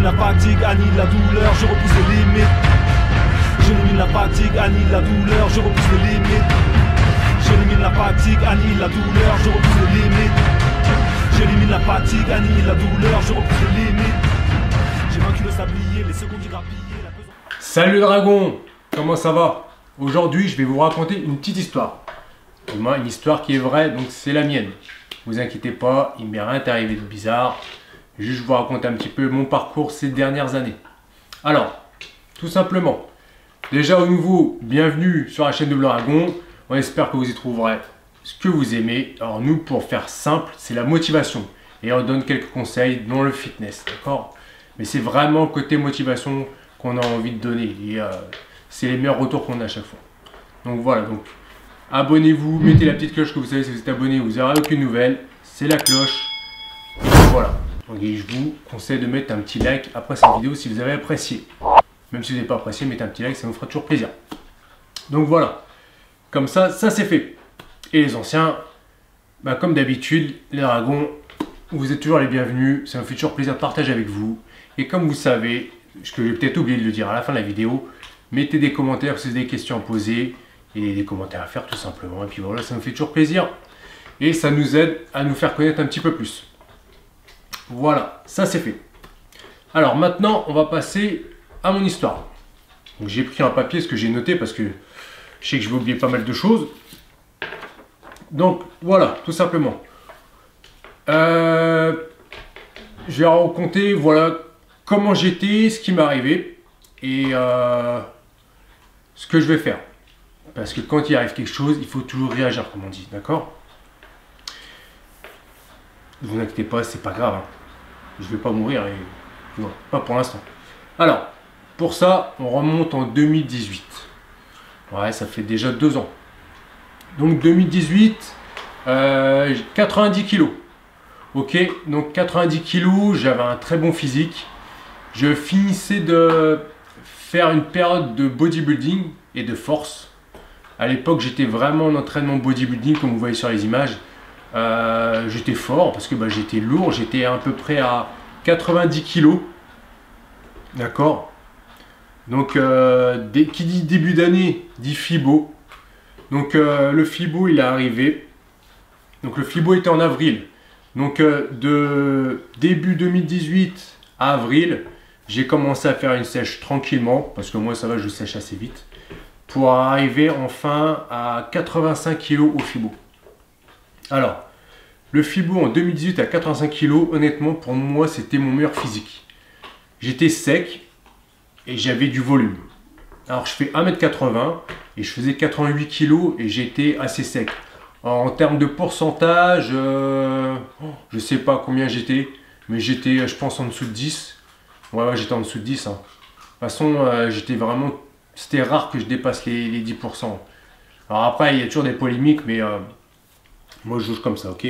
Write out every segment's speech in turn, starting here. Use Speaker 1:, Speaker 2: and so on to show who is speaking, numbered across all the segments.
Speaker 1: la fatigue, annihile la douleur, je repousse les limites. J'élimine la fatigue, annihile la douleur, je repousse les limites. J'élimine la fatigue, annihile la douleur, je repousse les limites. J'élimine la fatigue, annihile la douleur, je repousse les limites. J'ai vaincu le sablier, les secondes grappillées, la pesante...
Speaker 2: Salut dragon, comment ça va? Aujourd'hui je vais vous raconter une petite histoire. Du moins une histoire qui est vraie, donc c'est la mienne. Vous inquiétez pas, il m'est rien arrivé de bizarre. Juste je vous raconte un petit peu mon parcours ces dernières années. Alors, tout simplement, déjà au nouveau, bienvenue sur la chaîne de Dragon. On espère que vous y trouverez ce que vous aimez. Alors nous, pour faire simple, c'est la motivation. Et on donne quelques conseils dans le fitness, d'accord? Mais c'est vraiment côté motivation qu'on a envie de donner. Et c'est les meilleurs retours qu'on a à chaque fois. Donc voilà, donc abonnez-vous, mettez la petite cloche que vous savez si vous êtes abonné, vous n'aurez aucune nouvelle. C'est la cloche. Et voilà. Donc, je vous conseille de mettre un petit like après cette vidéo si vous avez apprécié. Même si vous n'avez pas apprécié, mettez un petit like, ça nous fera toujours plaisir. Donc voilà. Comme ça, ça c'est fait. Et les anciens, bah, comme d'habitude, les dragons, vous êtes toujours les bienvenus. Ça me fait toujours plaisir de partager avec vous. Et comme vous savez, ce que j'ai peut-être oublié de le dire à la fin de la vidéo, mettez des commentaires si vous avez des questions à poser et des commentaires à faire tout simplement. Et puis voilà, ça me fait toujours plaisir. Et ça nous aide à nous faire connaître un petit peu plus. Voilà, ça c'est fait. Alors maintenant, on va passer à mon histoire. Donc j'ai pris un papier, ce que j'ai noté, parce que je sais que je vais oublier pas mal de choses. Donc voilà, tout simplement. Je vais raconter, voilà, comment j'étais, ce qui m'est arrivé, et ce que je vais faire. Parce que quand il arrive quelque chose, il faut toujours réagir, comme on dit, d'accord? Ne vous inquiétez pas, c'est pas grave. Hein. Je vais pas mourir et non, pas pour l'instant. Alors, pour ça, on remonte en 2018. Ouais, ça fait déjà 2 ans. Donc 2018, 90 kilos. Ok, donc 90 kilos, j'avais un très bon physique. Je finissais de faire une période de bodybuilding et de force. À l'époque, j'étais vraiment en entraînement bodybuilding, comme vous voyez sur les images. J'étais fort parce que bah, j'étais lourd, j'étais à peu près à 90 kilos. D'accord. Donc, qui dit début d'année dit FIBO. Donc, le FIBO il est arrivé. Donc, le FIBO était en avril. Donc, de début 2018 à avril, j'ai commencé à faire une sèche tranquillement parce que moi, ça va, je sèche assez vite. Pour arriver enfin à 85 kilos au FIBO. Alors, le FIBO en 2018 à 85 kg, honnêtement, pour moi, c'était mon meilleur physique. J'étais sec et j'avais du volume. Alors, je fais 1m80 et je faisais 88 kg et j'étais assez sec. Alors, en termes de pourcentage, je ne sais pas combien j'étais, mais j'étais, je pense, en dessous de 10. Ouais, j'étais en dessous de 10. Hein. De toute façon, j'étais vraiment... C'était rare que je dépasse les 10%. Alors après, il y a toujours des polémiques, mais... moi, je juge comme ça, ok?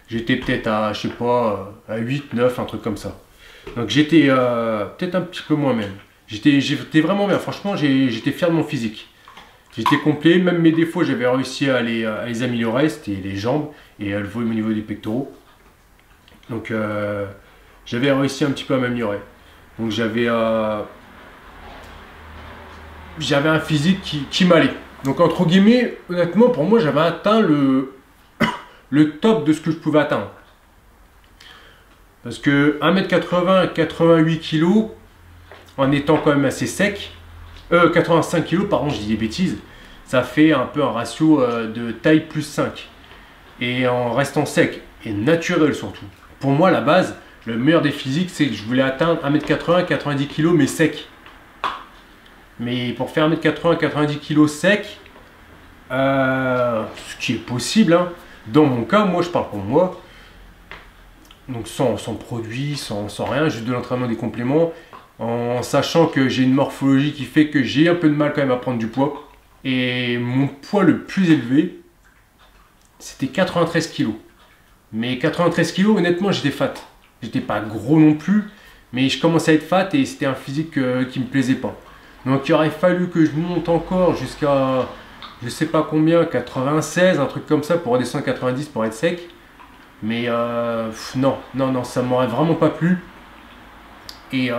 Speaker 2: J'étais peut-être à, je sais pas, à 8, 9, un truc comme ça. Donc, j'étais peut-être un petit peu moins même. J'étais vraiment bien. Franchement, j'étais fier de mon physique. J'étais complet. Même mes défauts, j'avais réussi à les améliorer. C'était les jambes et le volume au niveau des pectoraux. Donc, j'avais réussi un petit peu à m'améliorer. Donc, j'avais un physique qui m'allait. Donc, entre guillemets, honnêtement, pour moi, j'avais atteint le top de ce que je pouvais atteindre. Parce que 1m80, 88 kg, en étant quand même assez sec, 85 kg, pardon, je dis des bêtises, ça fait un peu un ratio de taille plus 5. Et en restant sec, et naturel surtout. Pour moi, la base, le meilleur des physiques, c'est que je voulais atteindre 1m80, 90 kg, mais sec. Mais pour faire 1m80, 90 kg sec, ce qui est possible, hein, dans mon cas, moi je parle pour moi, donc sans produit, sans rien, juste de l'entraînement, des compléments, en sachant que j'ai une morphologie qui fait que j'ai un peu de mal quand même à prendre du poids. Et mon poids le plus élevé, c'était 93 kg. Mais 93 kg, honnêtement, j'étais fat. J'étais pas gros non plus, mais je commençais à être fat et c'était un physique qui me plaisait pas. Donc il aurait fallu que je monte encore jusqu'à... je sais pas combien, 96, un truc comme ça pour redescendre 90 pour être sec. Mais non, ça m'aurait vraiment pas plu. Et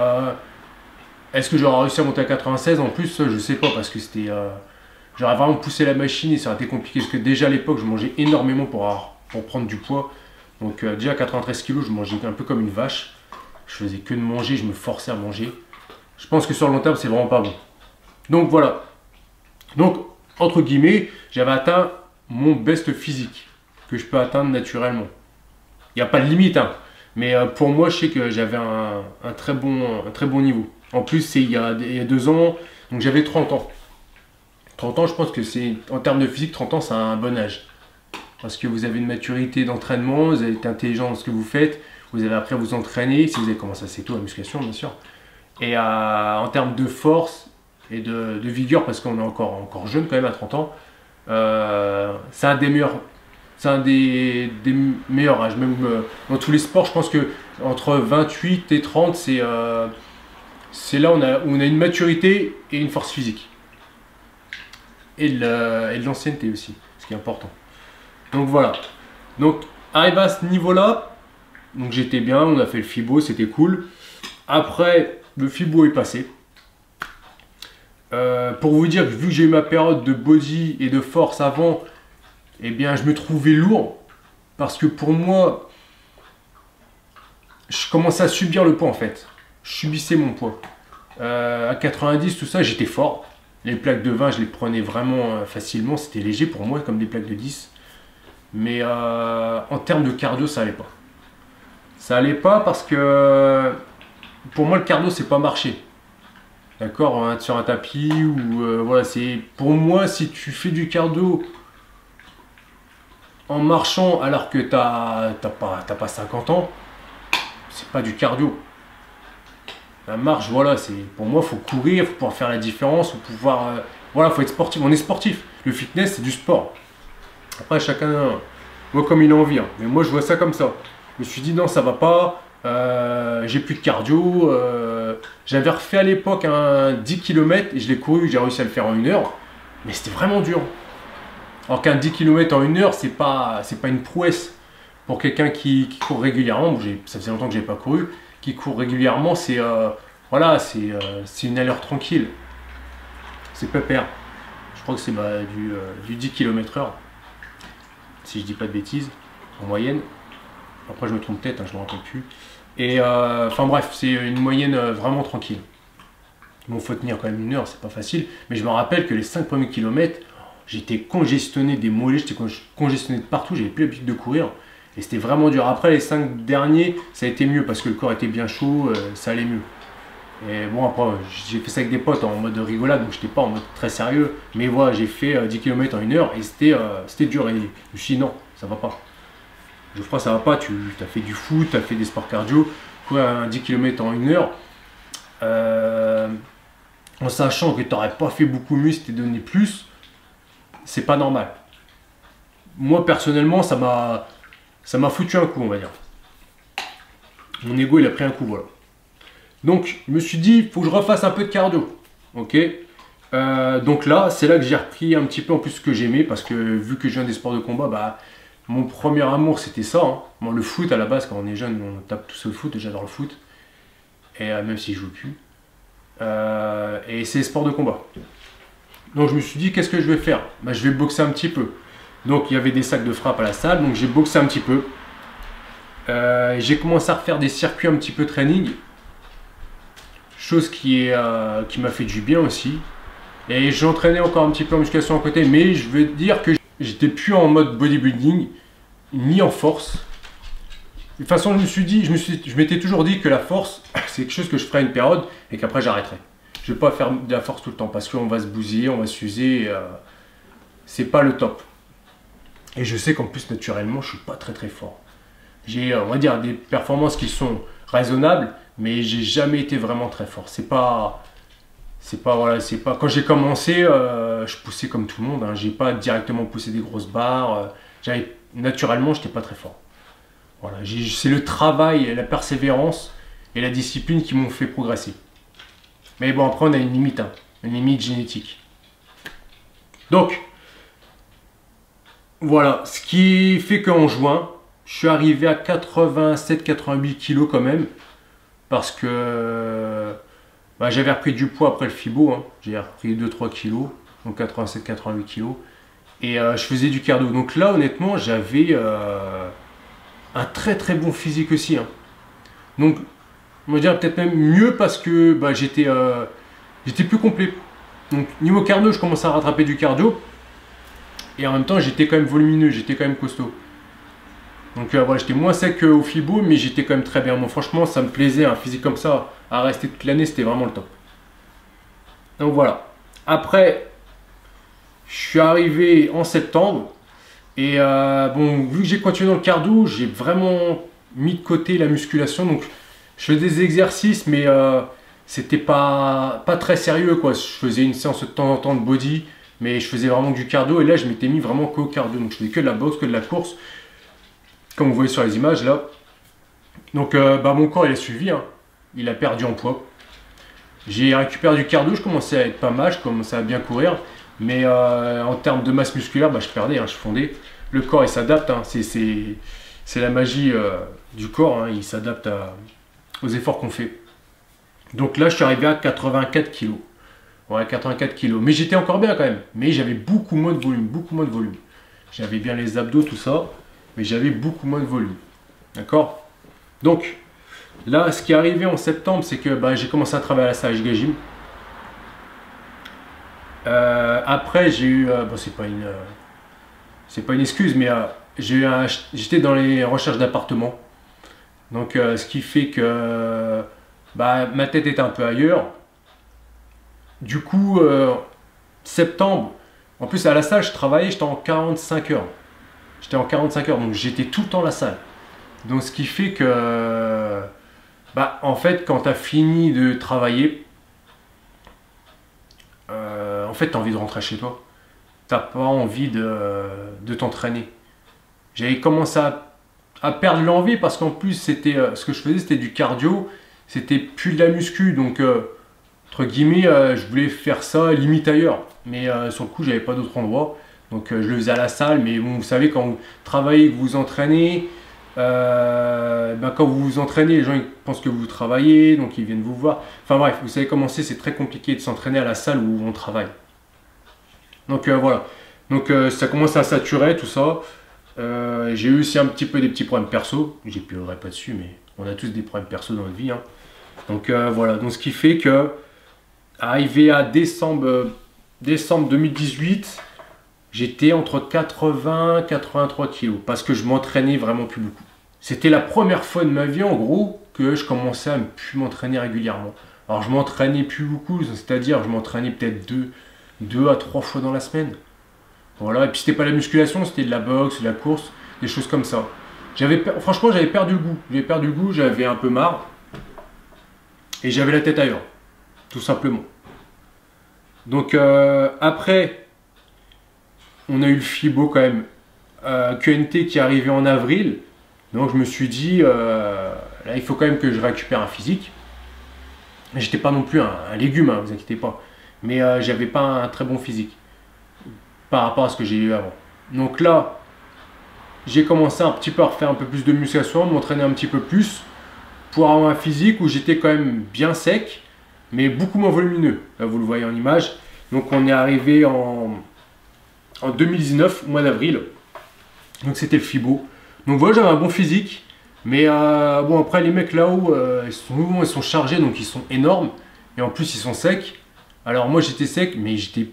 Speaker 2: est-ce que j'aurais réussi à monter à 96? En plus, je sais pas, parce que c'était... j'aurais vraiment poussé la machine et ça aurait été compliqué, parce que déjà à l'époque, je mangeais énormément pour prendre du poids. Donc déjà à 93 kg, je mangeais un peu comme une vache. Je faisais que de manger, je me forçais à manger. Je pense que sur le long terme, c'est vraiment pas bon. Donc voilà. Donc, entre guillemets, j'avais atteint mon best physique que je peux atteindre naturellement. Il n'y a pas de limite, hein. Mais pour moi, je sais que j'avais un très bon niveau. En plus, c'est il y a 2 ans, donc j'avais 30 ans. 30 ans, je pense que c'est, en termes de physique, 30 ans, c'est un bon âge. Parce que vous avez une maturité d'entraînement, vous avez été intelligent dans ce que vous faites, vous avez appris à vous entraîner, si vous avez commencé assez tôt la musculation, bien sûr. Et en termes de force et de vigueur, parce qu'on est encore jeune quand même à 30 ans, c'est un des meilleurs. C'est un des meilleurs âges, même dans tous les sports. Je pense que entre 28 et 30, c'est là où on a une maturité et une force physique. Et de l'ancienneté aussi, ce qui est important. Donc voilà. Donc arrivé à ce niveau-là, donc j'étais bien, on a fait le FIBO, c'était cool. Après, le FIBO est passé. Pour vous dire, vu que j'ai eu ma période de body et de force avant, eh bien, je me trouvais lourd parce que pour moi, je commençais à subir le poids en fait. Je subissais mon poids. À 90, tout ça, j'étais fort. Les plaques de 20, je les prenais vraiment facilement. C'était léger pour moi, comme des plaques de 10. Mais en termes de cardio, ça allait pas. Ça allait pas parce que pour moi, le cardio, c'est pas marcher. D'accord, hein, sur un tapis ou voilà, c'est pour moi, si tu fais du cardio en marchant alors que t'as pas 50 ans, c'est pas du cardio. La marche, voilà, c'est pour moi, faut courir, faut pouvoir faire la différence, faut pouvoir, voilà, faut être sportif. On est sportif. Le fitness, c'est du sport. Après, chacun voit comme il a envie. Hein. Mais moi, je vois ça comme ça. Je me suis dit non, ça va pas. J'ai plus de cardio. J'avais refait à l'époque un 10 km et je l'ai couru. J'ai réussi à le faire en 1 heure, mais c'était vraiment dur. Alors qu'un 10 km en 1 heure, c'est pas une prouesse. Pour quelqu'un qui court régulièrement, ça faisait longtemps que je n'ai pas couru, qui court régulièrement, c'est voilà, c'est une allure tranquille. C'est pépère. Je crois que c'est du 10 km/h, si je dis pas de bêtises, en moyenne. Après, je me trompe peut-être, hein, je ne me rappelle plus. Et enfin bref, c'est une moyenne vraiment tranquille. Bon, faut tenir quand même 1 heure, c'est pas facile. Mais je me rappelle que les 5 premiers kilomètres, j'étais congestionné des mollets, j'étais congestionné de partout, j'avais plus l'habitude de courir. Et c'était vraiment dur. Après, les 5 derniers, ça a été mieux parce que le corps était bien chaud, ça allait mieux. Et bon, après, j'ai fait ça avec des potes en mode rigolade, donc j'étais pas en mode très sérieux. Mais voilà, j'ai fait 10 km en 1 heure et c'était dur. Et je me suis dit non, ça va pas. Geoffroy, ça va pas, tu as fait du foot, tu as fait des sports cardio, quoi, un 10 km en 1 heure. En sachant que tu n'aurais pas fait beaucoup mieux si tu donné plus, c'est pas normal. Moi personnellement, ça m'a foutu un coup, on va dire. Mon ego, il a pris un coup, voilà. Donc, je me suis dit, il faut que je refasse un peu de cardio. Ok. Donc là, c'est là que j'ai repris un petit peu en plus ce que j'aimais, parce que vu que je viens des sports de combat, bah, mon premier amour, c'était ça. Hein. Bon, le foot, à la base, quand on est jeune, on tape tous au foot, et j'adore le foot. Et même si je joue plus. Et c'est les sports de combat. Donc je me suis dit, qu'est-ce que je vais faire? Bah, je vais boxer un petit peu. Donc il y avait des sacs de frappe à la salle, donc j'ai boxé un petit peu. J'ai commencé à refaire des circuits un petit peu training. Chose qui m'a fait du bien aussi. Et j'entraînais encore un petit peu en musculation à côté, mais je veux dire que j'étais plus en mode bodybuilding, ni en force. De toute façon, je m'étais toujours dit que la force, c'est quelque chose que je ferais une période et qu'après j'arrêterais. Je ne vais pas faire de la force tout le temps parce qu'on va se bousiller, on va s'user. C'est pas le top. Et je sais qu'en plus, naturellement, je suis pas très très fort. J'ai, on va dire, des performances qui sont raisonnables, mais j'ai jamais été vraiment très fort. Voilà, quand j'ai commencé, je poussais comme tout le monde. Hein. J'ai pas directement poussé des grosses barres. Naturellement, j'étais pas très fort. Voilà, c'est le travail, la persévérance et la discipline qui m'ont fait progresser. Mais bon, après, on a une limite, hein, une limite génétique. Donc, voilà, ce qui fait qu'en juin, je suis arrivé à 87-88 kg quand même. parce que bah, j'avais repris du poids après le FIBO, hein. J'ai repris 2-3 kilos, donc 87-88 kilos, et je faisais du cardio. Donc là, honnêtement, j'avais un très très bon physique aussi, hein. Donc, on va dire peut-être même mieux parce que bah, j'étais plus complet. Donc, niveau cardio, je commençais à rattraper du cardio, et en même temps, j'étais quand même volumineux, j'étais quand même costaud. Donc voilà, j'étais moins sec qu'au FIBO, mais j'étais quand même très bien. Bon, franchement, ça me plaisait, un physique comme ça, à rester toute l'année, c'était vraiment le top. Donc voilà. Après, je suis arrivé en septembre. Et bon, vu que j'ai continué dans le cardio, j'ai vraiment mis de côté la musculation. Donc, je faisais des exercices, mais c'était pas très sérieux, quoi. Je faisais une séance de temps en temps de body, mais je faisais vraiment du cardio. Et là, je m'étais mis vraiment qu'au cardio. Donc, je faisais que de la boxe, que de la course. Comme vous voyez sur les images là. Donc bah, mon corps il a suivi, hein. Il a perdu en poids. J'ai récupéré du cardio, je commençais à être pas mal, je commençais à bien courir. Mais en termes de masse musculaire, bah, je perdais, hein, je fondais. Le corps il s'adapte, hein. C'est la magie du corps, hein. Il s'adapte aux efforts qu'on fait. Donc là je suis arrivé à 84 kg. Ouais, 84 kg. Mais j'étais encore bien quand même. Mais j'avais beaucoup moins de volume, beaucoup moins de volume. J'avais bien les abdos, tout ça. Mais j'avais beaucoup moins de volume. D'accord? Donc, là, ce qui est arrivé en septembre, c'est que bah, j'ai commencé à travailler à la salle Gym. Après, j'ai eu... bon, c'est pas une excuse, mais j'étais dans les recherches d'appartements. Donc, ce qui fait que bah, ma tête était un peu ailleurs. Du coup, septembre, en plus à la salle, je travaillais, j'étais en 45 heures. J'étais en 45 heures, donc j'étais tout le temps à la salle. Donc ce qui fait que, bah, en fait, quand tu as fini de travailler, en fait, tu as envie de rentrer chez toi. Tu n'as pas envie de t'entraîner. J'avais commencé à perdre l'envie parce qu'en plus, c'était ce que je faisais, c'était du cardio. C'était plus de la muscu, donc entre guillemets, je voulais faire ça limite ailleurs. Mais sur le coup, j'avais pas d'autre endroit. Donc je le faisais à la salle, mais bon, vous savez, quand vous travaillez, que vous vous entraînez, ben, quand vous vous entraînez, les gens ils pensent que vous travaillez, donc ils viennent vous voir. Enfin bref, vous savez comment c'est très compliqué de s'entraîner à la salle où on travaille. Donc voilà, donc ça commence à saturer tout ça. J'ai eu aussi un petit peu des petits problèmes perso, j'épilerai pas dessus, mais on a tous des problèmes perso dans notre vie, hein. Donc voilà, donc ce qui fait que, arrivé à décembre 2018, j'étais entre 80 et 83 kg parce que je m'entraînais vraiment plus beaucoup. C'était la première fois de ma vie en gros que je commençais à ne plus m'entraîner régulièrement. Alors je m'entraînais plus beaucoup, c'est-à-dire je m'entraînais peut-être 2 à 3 fois dans la semaine. Voilà, et puis c'était pas la musculation, c'était de la boxe, de la course, des choses comme ça. Franchement j'avais perdu le goût. J'avais perdu le goût, j'avais un peu marre. Et j'avais la tête ailleurs, tout simplement. Donc après, on a eu le FIBO quand même, QNT qui est arrivé en avril. Donc je me suis dit, là il faut quand même que je récupère un physique. J'étais pas non plus un légume, hein, vous inquiétez pas. Mais j'avais pas un très bon physique par rapport à ce que j'ai eu avant. Donc là, j'ai commencé un petit peu à refaire un peu plus de musculation, m'entraîner un petit peu plus pour avoir un physique où j'étais quand même bien sec, mais beaucoup moins volumineux. Là vous le voyez en image. Donc on est arrivé en 2019, au mois d'avril. Donc c'était le FIBO. Donc voilà, j'avais un bon physique. Mais bon, après les mecs là-haut, ils sont chargés, donc ils sont énormes. Et en plus ils sont secs. Alors moi j'étais sec, mais j'étais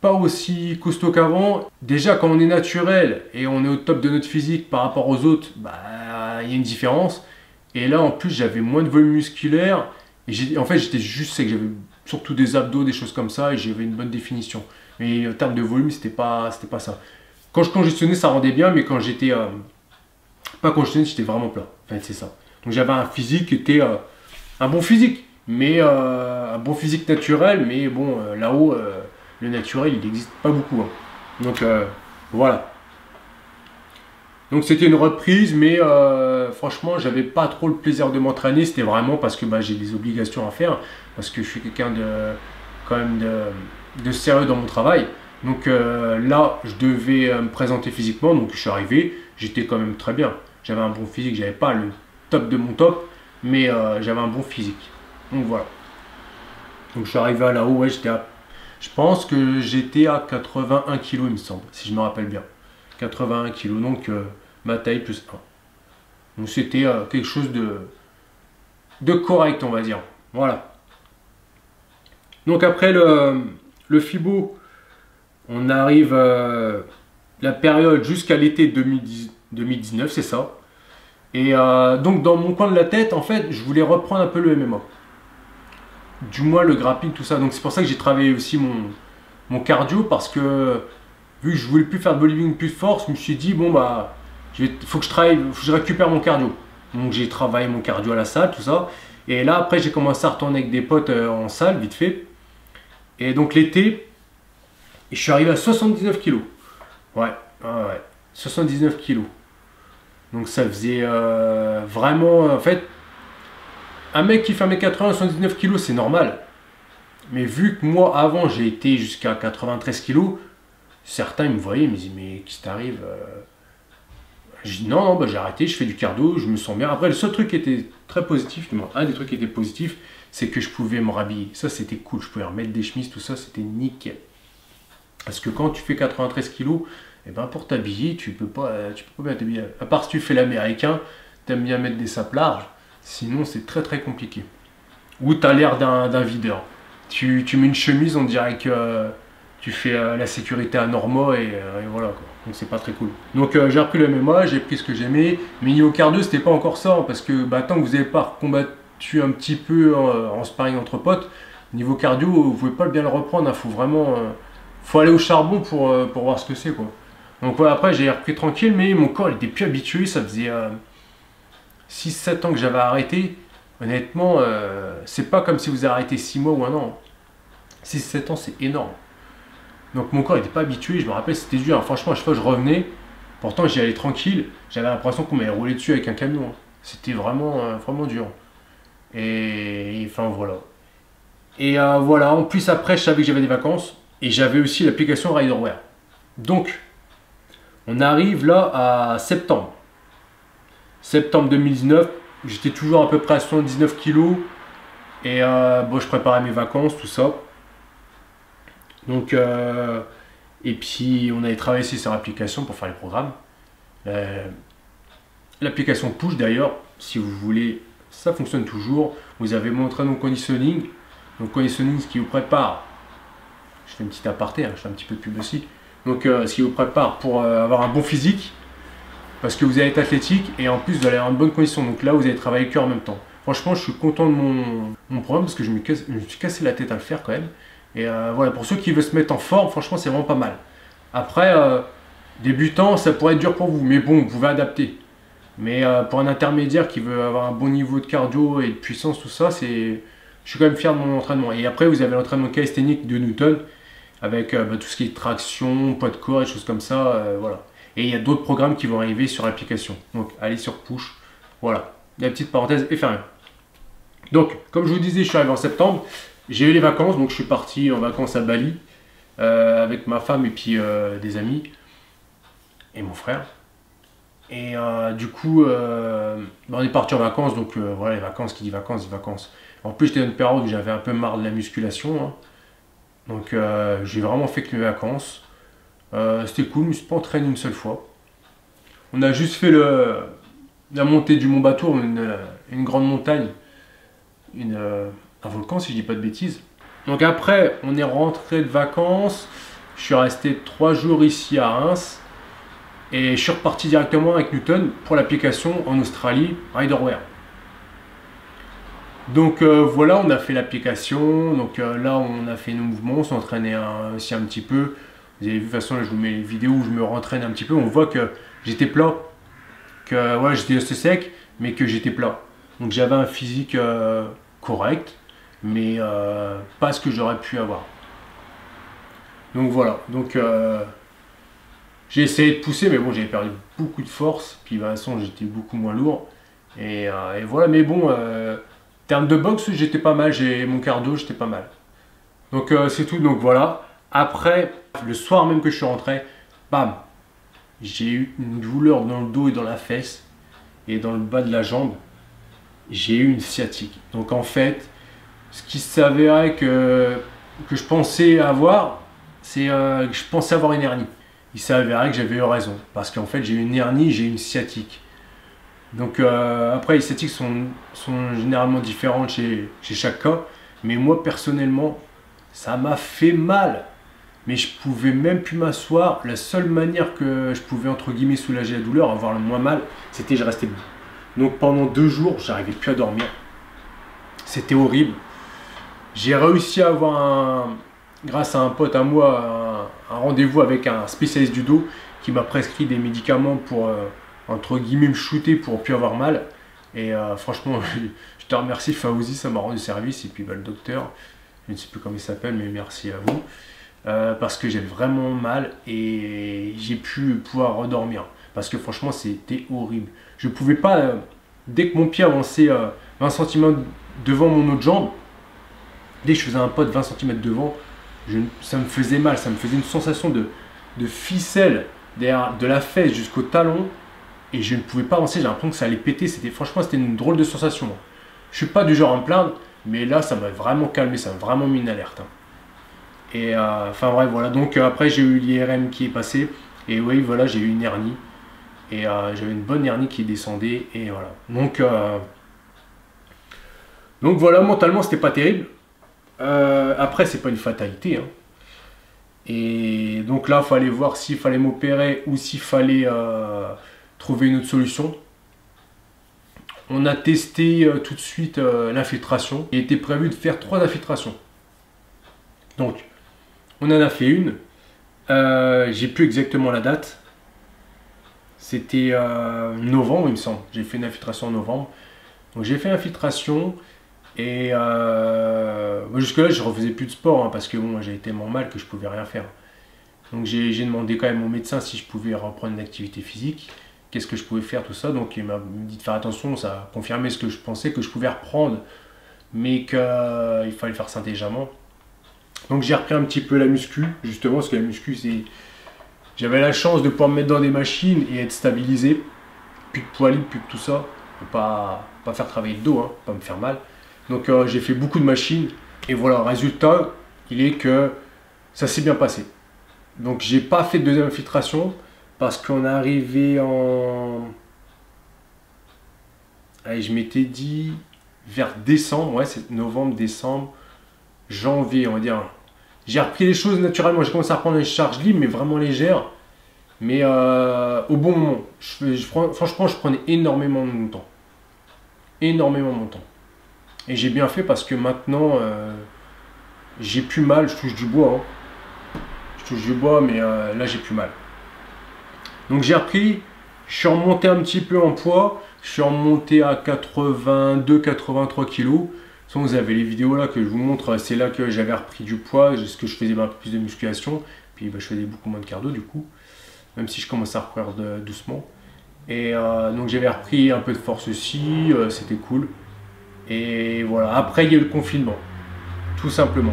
Speaker 2: pas aussi costaud qu'avant. Déjà quand on est naturel et on est au top de notre physique par rapport aux autres, bah il y a une différence. Et là en plus j'avais moins de volume musculaire. Et en fait j'étais juste sec, j'avais surtout des abdos, des choses comme ça, et j'avais une bonne définition. Mais en termes de volume, c'était pas ça. Quand je congestionnais, ça rendait bien, mais quand j'étais pas congestionné, j'étais vraiment plat. En fait, c'est ça. Donc j'avais un physique qui était un bon physique, mais un bon physique naturel, mais bon, là-haut, le naturel, il n'existe pas beaucoup, hein. Donc voilà. Donc c'était une reprise, mais franchement, j'avais pas trop le plaisir de m'entraîner. C'était vraiment parce que bah, j'ai des obligations à faire, parce que je suis quelqu'un de sérieux dans mon travail. Donc là, je devais me présenter physiquement, donc je suis arrivé, j'étais quand même très bien. J'avais un bon physique, j'avais pas le top de mon top, mais j'avais un bon physique. Donc voilà. Donc je suis arrivé à là-haut, ouais, je pense que j'étais à 81 kg, il me semble, si je me rappelle bien. 81 kg, donc ma taille plus 1. Donc c'était quelque chose de correct, on va dire. Voilà. Donc après le FIBO, on arrive la période jusqu'à l'été 2019, c'est ça. Et donc dans mon coin de la tête, en fait, je voulais reprendre un peu le MMA. Du moins le grappling, tout ça. Donc c'est pour ça que j'ai travaillé aussi mon cardio, parce que vu que je voulais plus faire de bodybuilding plus fort, je me suis dit bon bah faut que je récupère mon cardio. Donc j'ai travaillé mon cardio à la salle, tout ça. Et là après j'ai commencé à retourner avec des potes en salle, vite fait. Et donc l'été, je suis arrivé à 79 kg. Ouais, 79 kg. Donc ça faisait vraiment, en fait, un mec qui fait 1m80, 79 kg, c'est normal. Mais vu que moi, avant, j'ai été jusqu'à 93 kg, certains ils me voyaient, ils me disaient, mais qu'est-ce qui t'arrive? Je dis, non, bah, j'ai arrêté, je fais du cardio, je me sens bien. Après, le seul truc qui était très positif, un des trucs qui était positif, c'est que je pouvais me rhabiller. Ça, c'était cool, je pouvais remettre des chemises, tout ça, c'était nickel. Parce que quand tu fais 93 kg, eh ben pour t'habiller, tu peux pas bien t'habiller. À part si tu fais l'américain, t'aimes bien mettre des sapes larges. Sinon, c'est très très compliqué. Ou tu as l'air d'un videur. Tu mets une chemise, on dirait que tu fais la sécurité à Norma et voilà quoi. Donc c'est pas très cool. Donc j'ai repris le MMA, j'ai pris ce que j'aimais. Mais niveau cardio, c'était pas encore ça. Hein, parce que bah, tant que vous n'avez pas combattu un petit peu en sparring entre potes, niveau cardio, vous pouvez pas bien le reprendre. Il faut vraiment faut aller au charbon pour voir ce que c'est quoi. Donc voilà, après j'ai repris tranquille, mais mon corps il était plus habitué. Ça faisait 6-7 ans que j'avais arrêté. Honnêtement, c'est pas comme si vous avez arrêté 6 mois ou un an. 6-7 ans, c'est énorme. Donc mon corps n'était pas habitué, je me rappelle, c'était dur. Alors, franchement, à chaque fois que je revenais, pourtant j'y allais tranquille, j'avais l'impression qu'on m'avait roulé dessus avec un camion. C'était vraiment, vraiment dur. Et enfin voilà. Et voilà, en plus après, je savais que j'avais des vacances. Et j'avais aussi l'application RiderWare. Donc, on arrive là à septembre. Septembre 2019, j'étais toujours à peu près à 79 kg. Et bon, je préparais mes vacances, tout ça. Donc, et puis on avait travaillé aussi sur l'application pour faire les programmes. L'application Push d'ailleurs, si vous voulez, ça fonctionne toujours. Vous avez mon entraînement conditioning. Donc conditioning, ce qui vous prépare. Je fais une petite aparté, hein, je fais un petit peu de pub aussi. Donc ce qui vous prépare pour avoir un bon physique. Parce que vous allez être athlétique et en plus vous allez avoir une bonne condition. Donc là vous allez travailler le cœur en même temps. Franchement je suis content de mon programme parce que je me suis cassé la tête à le faire quand même. Et voilà, pour ceux qui veulent se mettre en forme, franchement c'est vraiment pas mal. Après, débutant ça pourrait être dur pour vous, mais bon, vous pouvez adapter. Mais pour un intermédiaire qui veut avoir un bon niveau de cardio et de puissance, tout ça, je suis quand même fier de mon entraînement. Et après vous avez l'entraînement calisthénique de Newton, avec tout ce qui est traction, poids de corps et choses comme ça, voilà. Et il y a d'autres programmes qui vont arriver sur l'application. Donc allez sur Push, voilà. La petite parenthèse est fermée. Donc, comme je vous disais, je suis arrivé en septembre. J'ai eu les vacances, donc je suis parti en vacances à Bali avec ma femme et puis des amis et mon frère. Et du coup, on est parti en vacances, donc voilà, les vacances, qui dit vacances, dit vacances. En plus, j'étais dans une période où j'avais un peu marre de la musculation, hein. Donc j'ai vraiment fait que mes vacances. C'était cool, je ne me suis pas entraîné une seule fois. On a juste fait la montée du Mont Batour, une grande montagne, un volcan si je dis pas de bêtises. Donc après, on est rentré de vacances. Je suis resté 3 jours ici à Reims. Et je suis reparti directement avec Newton pour l'application en Australie, RiderWare. Donc voilà, on a fait l'application. Donc là, on a fait nos mouvements, on s'est entraîné aussi un petit peu. Vous avez vu, de toute façon, là, je vous mets les vidéos où je me rentraîne un petit peu. On voit que j'étais plat, que ouais, j'étais assez sec, mais que j'étais plat. Donc j'avais un physique correct, mais pas ce que j'aurais pu avoir. Donc voilà. Donc j'ai essayé de pousser, mais bon, j'avais perdu beaucoup de force. Puis de toute façon, j'étais beaucoup moins lourd. Et voilà, mais bon, en termes de boxe, j'étais pas mal. Mon cardio, j'étais pas mal. Donc c'est tout. Donc voilà. Après, le soir même que je suis rentré, bam, j'ai eu une douleur dans le dos et dans la fesse et dans le bas de la jambe. j'ai eu une sciatique. Donc en fait, ce qui s'avérait que je pensais avoir, c'est que je pensais avoir une hernie. Il s'avérait que j'avais eu raison, parce qu'en fait j'ai eu une hernie, j'ai eu une sciatique. Donc après, les sciatiques sont généralement différentes chez chaque cas, mais moi personnellement, ça m'a fait mal. Mais je pouvais même plus m'asseoir. La seule manière que je pouvais entre guillemets soulager la douleur, avoir le moins mal, c'était je restais debout. Donc pendant 2 jours, j'arrivais plus à dormir. C'était horrible. J'ai réussi à avoir grâce à un pote à moi, un rendez-vous avec un spécialiste du dos qui m'a prescrit des médicaments pour entre guillemets me shooter pour plus avoir mal. Et franchement, je te remercie Fawzi, ça m'a rendu service. Et puis le docteur, je ne sais plus comment il s'appelle, mais merci à vous. Parce que j'avais vraiment mal et j'ai pu pouvoir redormir. Parce que franchement, c'était horrible. Je ne pouvais pas, dès que mon pied avançait 20 cm devant mon autre jambe, dès que je faisais un pas de 20 cm devant, ça me faisait mal. Ça me faisait une sensation de ficelle de la fesse jusqu'au talon. Et je ne pouvais pas avancer, j'ai l'impression que ça allait péter. Franchement, c'était une drôle de sensation. Je ne suis pas du genre à me plaindre, mais là, ça m'a vraiment calmé, ça m'a vraiment mis une alerte. Et enfin bref, voilà. Donc après, j'ai eu l'IRM qui est passé. Et oui, voilà, j'ai eu une hernie. Et j'avais une bonne hernie qui descendait. Et voilà. Donc voilà, mentalement, c'était pas terrible. Après, c'est pas une fatalité. Hein. Et donc là, il fallait voir s'il fallait m'opérer ou s'il fallait trouver une autre solution. On a testé tout de suite l'infiltration. Il était prévu de faire 3 infiltrations. Donc, on en a fait une. J'ai plus exactement la date. C'était novembre, il me semble. J'ai fait une infiltration en novembre. Donc, j'ai fait l'infiltration. Et jusque-là, je ne refaisais plus de sport. Hein, parce que bon, j'ai tellement mal que je ne pouvais rien faire. Donc, j'ai demandé quand même au médecin si je pouvais reprendre une activité physique. Qu'est-ce que je pouvais faire, tout ça. Donc, il m'a dit de faire attention. Ça a confirmé ce que je pensais que je pouvais reprendre. Mais qu'il fallait faire ça intelligemment. Donc j'ai repris un petit peu la muscu, justement, parce que la muscu, c'est... J'avais la chance de pouvoir me mettre dans des machines et être stabilisé. Plus de poids libre, plus de tout ça. Pas faire travailler le dos, hein, pas me faire mal. Donc j'ai fait beaucoup de machines. Et voilà, le résultat, il est que ça s'est bien passé. Donc j'ai pas fait de deuxième infiltration, parce qu'on est arrivé en... Allez, je m'étais dit vers décembre, ouais, c'est novembre, décembre. Janvier, on va dire. J'ai repris les choses naturellement. J'ai commencé à reprendre une charge libre, mais vraiment légère. Mais au bon moment. Franchement, je prenais énormément de mon temps. Énormément de mon temps. Et j'ai bien fait parce que maintenant, j'ai plus mal. Je touche du bois. Hein. Je touche du bois, mais là, j'ai plus mal. Donc, j'ai repris. Je suis remonté un petit peu en poids. Je suis remonté à 82-83 kg. Vous avez les vidéos là que je vous montre, c'est là que j'avais repris du poids, ce que je faisais un peu plus de musculation, puis je faisais beaucoup moins de cardio du coup, même si je commençais à reprendre doucement. Et donc j'avais repris un peu de force aussi, c'était cool. Et voilà, après il y a eu le confinement, tout simplement.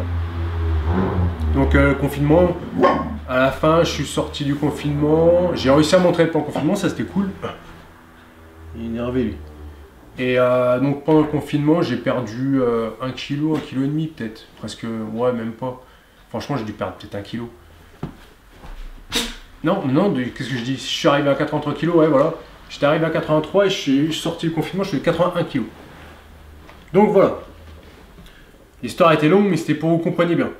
Speaker 2: Donc le confinement, à la fin je suis sorti du confinement, j'ai réussi à m'entraîner pendant le confinement, ça c'était cool. Il est énervé lui. Et donc pendant le confinement, j'ai perdu 1 kg, 1,5 kg peut-être. Presque, ouais, même pas. Franchement, j'ai dû perdre peut-être 1 kg. Non, qu'est-ce que je dis? Si je suis arrivé à 83 kg, ouais, voilà. J'étais arrivé à 83 et je suis sorti du confinement, je suis à 81 kg. Donc voilà. L'histoire était longue, mais c'était pour que vous compreniez bien.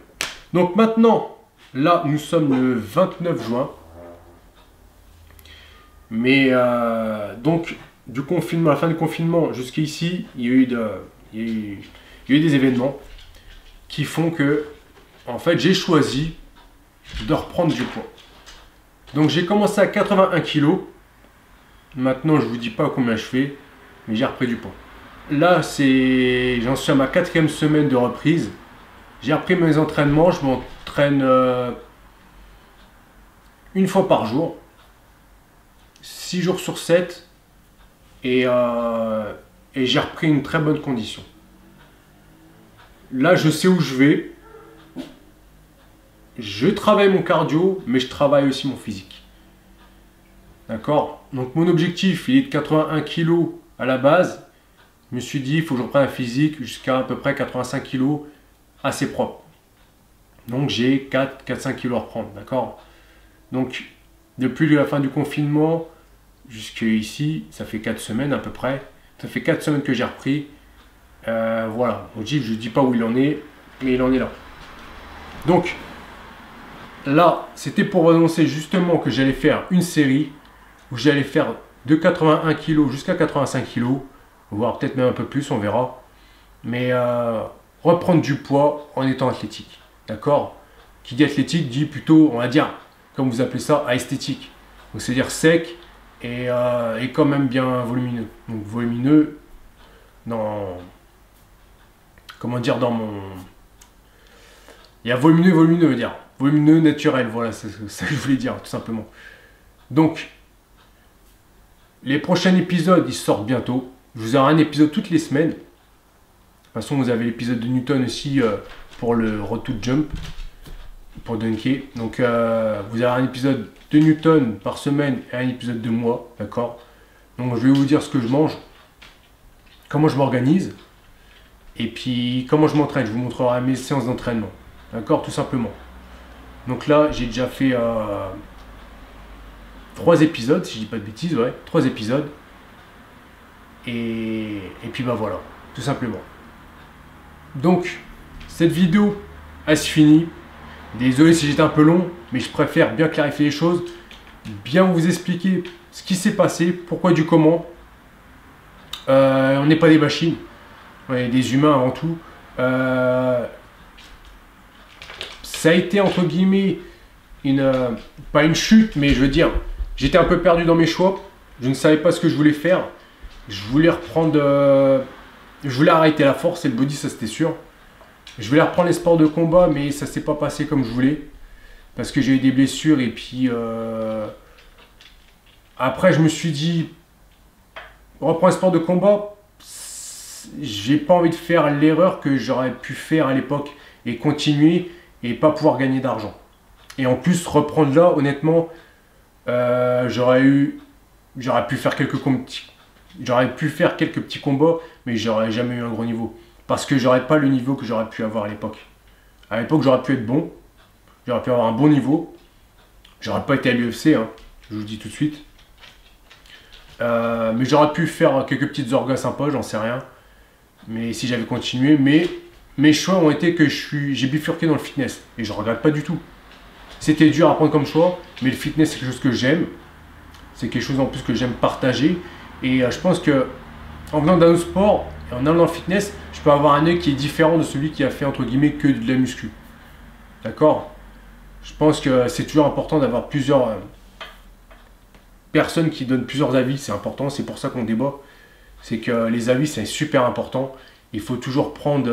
Speaker 2: Donc maintenant, là, nous sommes le 29 juin. Mais donc... du confinement, à la fin du confinement jusqu'ici, il y a eu des événements qui font que, en fait, j'ai choisi de reprendre du poids. Donc j'ai commencé à 81 kg. Maintenant, je vous dis pas combien je fais, mais j'ai repris du poids. Là, j'en suis à ma 4e semaine de reprise. J'ai repris mes entraînements. Je m'entraîne une fois par jour, 6 jours sur 7. Et j'ai repris une très bonne condition. Là, je sais où je vais. Je travaille mon cardio, mais je travaille aussi mon physique. D'accord? Donc mon objectif, il est de 81 kg à la base. je me suis dit, il faut que je reprenne un physique jusqu'à à peu près 85 kg assez propre. Donc j'ai 4-5 kg à reprendre, d'accord? Donc depuis la fin du confinement jusqu'ici, ça fait 4 semaines à peu près. Ça fait 4 semaines que j'ai repris. Voilà, Ojib, je ne dis pas où il en est, mais il en est là. Donc là, c'était pour vous annoncer justement que j'allais faire une série où j'allais faire de 81 kg jusqu'à 85 kg, voire peut-être même un peu plus, on verra. Mais reprendre du poids en étant athlétique. D'accord? Qui dit athlétique dit plutôt, on va dire, comme vous appelez ça, esthétique. Donc c'est-à-dire sec et quand même bien volumineux. Donc volumineux dans... Comment dire, dans mon... Il y a volumineux, veut dire. Volumineux, naturel, voilà, c'est ça que je voulais dire, tout simplement. Donc, les prochains épisodes, ils sortent bientôt. Je vous aurai un épisode toutes les semaines. De toute façon, vous avez l'épisode de Newton aussi pour le Road to Jump, pour dunker. Donc, vous aurez un épisode de Newton par semaine et un épisode de moi, d'accord? Donc, je vais vous dire ce que je mange, comment je m'organise, et puis comment je m'entraîne. Je vous montrerai mes séances d'entraînement, d'accord? Tout simplement. Donc là, j'ai déjà fait 3 épisodes, si je dis pas de bêtises, ouais, 3 épisodes. Et puis bah voilà, tout simplement. Donc, cette vidéo, elle se finit. Désolé si j'étais un peu long, mais je préfère bien clarifier les choses, bien vous expliquer ce qui s'est passé, pourquoi du comment. On n'est pas des machines, on est des humains avant tout. Ça a été entre guillemets pas une chute, mais je veux dire, j'étais un peu perdu dans mes choix. Je ne savais pas ce que je voulais faire. Je voulais reprendre, je voulais arrêter la force et le body, ça c'était sûr. Je voulais reprendre les sports de combat, mais ça s'est pas passé comme je voulais parce que j'ai eu des blessures et puis après je me suis dit reprendre les sports de combat. J'ai pas envie de faire l'erreur que j'aurais pu faire à l'époque et continuer et pas pouvoir gagner d'argent. Et en plus, reprendre là, honnêtement, j'aurais pu faire quelques petits combats, mais j'aurais jamais eu un gros niveau. Parce que j'aurais pas le niveau que j'aurais pu avoir à l'époque. À l'époque, j'aurais pu être bon, j'aurais pu avoir un bon niveau. J'aurais pas été à l'UFC, hein, je vous le dis tout de suite. Mais j'aurais pu faire quelques petites orgas sympas, j'en sais rien. Mais si j'avais continué, mais mes choix ont été que j'ai bifurqué dans le fitness. Et je regrette pas du tout. C'était dur à prendre comme choix, mais le fitness c'est quelque chose que j'aime. C'est quelque chose en plus que j'aime partager. Et je pense que en venant d'un autre sport, et en allant dans le fitness, je peux avoir un œil qui est différent de celui qui a fait entre guillemets que de la muscu. D'accord? Je pense que c'est toujours important d'avoir plusieurs personnes qui donnent plusieurs avis. C'est important, c'est pour ça qu'on débat. C'est que les avis c'est super important. Il faut toujours prendre...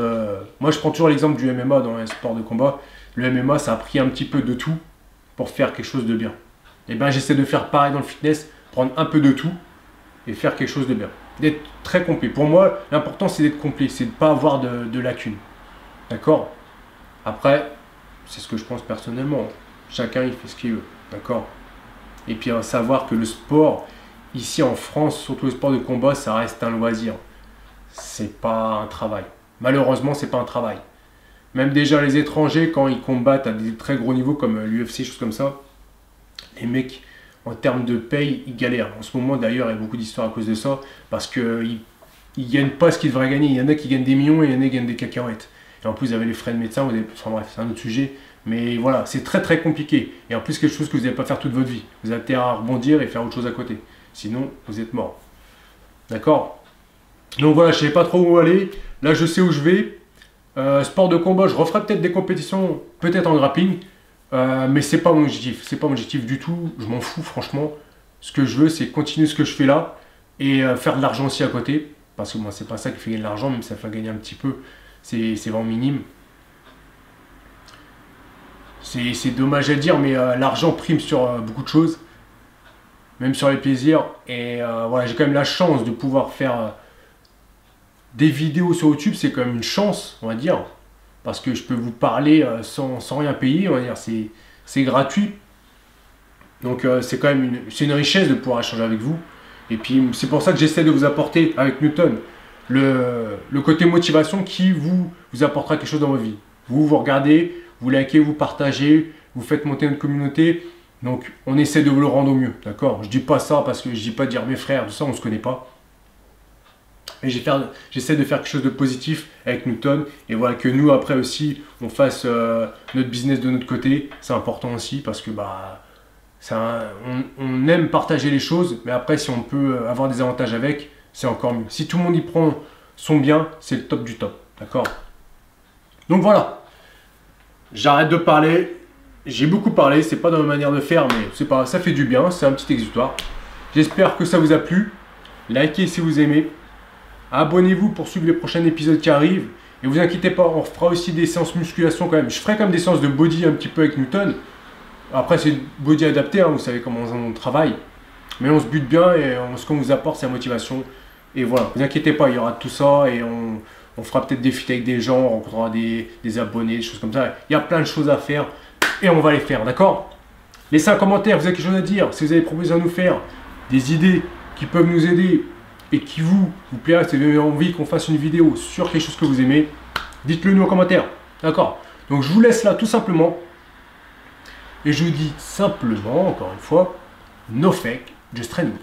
Speaker 2: Moi je prends toujours l'exemple du MMA dans les sports de combat. Le MMA ça a pris un petit peu de tout pour faire quelque chose de bien. Et bien j'essaie de faire pareil dans le fitness, prendre un peu de tout et faire quelque chose de bien. D'être très complet. Pour moi l'important c'est d'être complet, c'est de ne pas avoir de lacunes. D'accord? Après, c'est ce que je pense personnellement. Chacun il fait ce qu'il veut. D'accord? Et puis à savoir que le sport, ici en France, surtout le sport de combat, ça reste un loisir. C'est pas un travail. Malheureusement, c'est pas un travail. Même déjà les étrangers, quand ils combattent à des très gros niveaux comme l'UFC, choses comme ça, les mecs, en termes de paye, ils galèrent. En ce moment, d'ailleurs, il y a beaucoup d'histoires à cause de ça, parce qu'ils ne gagnent pas ce qu'ils devraient gagner. Il y en a qui gagnent des millions et il y en a qui gagnent des cacahuètes. Et en plus, vous avez les frais de médecin, enfin bref, c'est un autre sujet. Mais voilà, c'est très très compliqué. Et en plus, quelque chose que vous n'allez pas faire toute votre vie. Vous avez intérêt à rebondir et faire autre chose à côté. Sinon, vous êtes mort. D'accord? Donc voilà, je ne sais pas trop où aller. Là, je sais où je vais. Sport de combat, je referai peut-être des compétitions, peut-être en grappling. Mais c'est pas mon objectif. C'est pas mon objectif du tout. Je m'en fous, franchement. Ce que je veux, c'est continuer ce que je fais là. Et faire de l'argent aussi à côté. Parce que moi, c'est pas ça qui fait gagner de l'argent, même si ça fait gagner un petit peu. C'est vraiment minime. C'est dommage à dire, mais l'argent prime sur beaucoup de choses. Même sur les plaisirs. Et voilà, j'ai quand même la chance de pouvoir faire des vidéos sur YouTube. C'est quand même une chance, on va dire. Parce que je peux vous parler sans rien payer, on va dire. C'est gratuit. Donc c'est quand même une richesse de pouvoir échanger avec vous. Et puis c'est pour ça que j'essaie de vous apporter avec Newton le côté motivation qui vous apportera quelque chose dans votre vie. Vous regardez, vous likez, vous partagez, vous faites monter notre communauté. Donc, on essaie de vous le rendre au mieux, d'accord? Je dis pas ça parce que je dis pas de dire mes frères, tout ça, on se connaît pas. Et j'essaie de faire quelque chose de positif avec Newton. Et voilà, que nous, après aussi, on fasse notre business de notre côté. C'est important aussi parce que on aime partager les choses. Mais après, si on peut avoir des avantages avec, c'est encore mieux. Si tout le monde y prend son bien, c'est le top du top. D'accord? Donc voilà. J'arrête de parler. J'ai beaucoup parlé. C'est pas dans ma manière de faire, mais c'est pas, ça fait du bien. C'est un petit exutoire. J'espère que ça vous a plu. Likez si vous aimez. Abonnez-vous pour suivre les prochains épisodes qui arrivent. Et vous inquiétez pas, on fera aussi des séances musculation quand même. Je ferai quand même des séances de body un petit peu avec Newton. Après, c'est body adapté, hein, vous savez comment on travaille. Mais on se bute bien et ce qu'on vous apporte, c'est la motivation. Et voilà, vous inquiétez pas, il y aura tout ça et on fera peut-être des feats avec des gens, on rencontrera des abonnés, des choses comme ça. Il y a plein de choses à faire et on va les faire, d'accord? Laissez un commentaire, vous avez quelque chose à dire, si vous avez des propositions à nous faire, des idées qui peuvent nous aider et qui vous plaira, si vous avez envie qu'on fasse une vidéo sur quelque chose que vous aimez, dites-le nous en commentaire, d'accord? Donc je vous laisse là tout simplement. Et je vous dis simplement, encore une fois, no fake, just training.